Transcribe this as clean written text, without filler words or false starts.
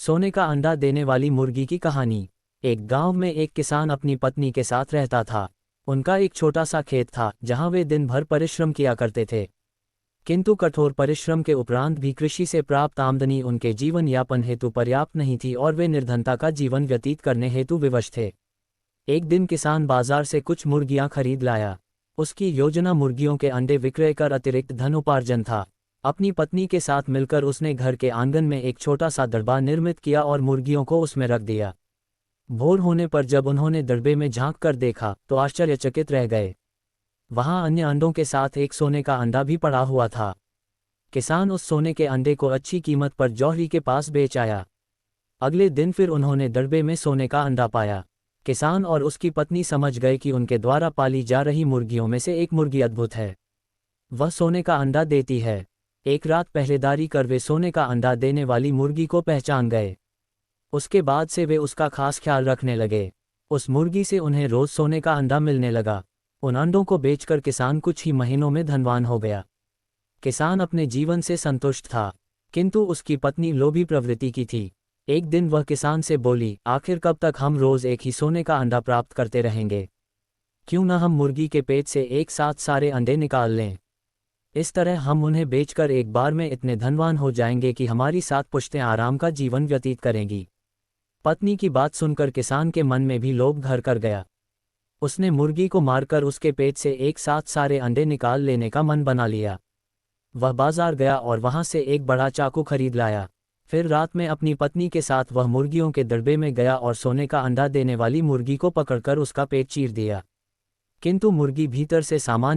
सोने का अंडा देने वाली मुर्गी की कहानी। एक गांव में एक किसान अपनी पत्नी के साथ रहता था। उनका एक छोटा सा खेत था जहां वे दिन भर परिश्रम किया करते थे। किंतु कठोर परिश्रम के उपरांत भी कृषि से प्राप्त आमदनी उनके जीवन यापन हेतु पर्याप्त नहीं थी और वे निर्धनता का जीवन व्यतीत करने हेतु विवश थे। एक दिन किसान बाजार से कुछ मुर्गियां खरीद लाया। उसकी योजना मुर्गियों के अंडे विक्रय कर अतिरिक्त धन उपार्जन था। अपनी पत्नी के साथ मिलकर उसने घर के आंगन में एक छोटा सा दड़बा निर्मित किया और मुर्गियों को उसमें रख दिया। भोर होने पर जब उन्होंने दड़बे में झांक कर देखा तो आश्चर्यचकित रह गए। वहां अन्य अंडों के साथ एक सोने का अंडा भी पड़ा हुआ था। किसान उस सोने के अंडे को अच्छी कीमत पर जौहरी के पास बेच आया। अगले दिन फिर उन्होंने दड़बे में सोने का अंडा पाया। किसान और उसकी पत्नी समझ गए कि उनके द्वारा पाली जा रही मुर्गियों में से एक मुर्गी अद्भुत है। वह सोने का अंडा देती है। एक रात पहरेदारी कर वे सोने का अंडा देने वाली मुर्गी को पहचान गए। उसके बाद से वे उसका खास ख्याल रखने लगे। उस मुर्गी से उन्हें रोज सोने का अंडा मिलने लगा। उन अंडों को बेचकर किसान कुछ ही महीनों में धनवान हो गया। किसान अपने जीवन से संतुष्ट था, किंतु उसकी पत्नी लोभी प्रवृत्ति की थी। एक दिन वह किसान से बोली, आखिर कब तक हम रोज एक ही सोने का अंडा प्राप्त करते रहेंगे? क्यों न हम मुर्गी के पेट से एक साथ सारे अंडे निकाल लें। इस तरह हम उन्हें बेचकर एक बार में इतने धनवान हो जाएंगे कि हमारी 7 पुश्तें आराम का जीवन व्यतीत करेंगी। पत्नी की बात सुनकर किसान के मन में भी लोभ घर कर गया। उसने मुर्गी को मारकर उसके पेट से एक साथ सारे अंडे निकाल लेने का मन बना लिया। वह बाजार गया और वहां से एक बड़ा चाकू खरीद लाया। फिर रात में अपनी पत्नी के साथ वह मुर्गियों के दड़बे में गया और सोने का अंडा देने वाली मुर्गी को पकड़कर उसका पेट चीर दिया। किंतु मुर्गी भीतर से सामान्य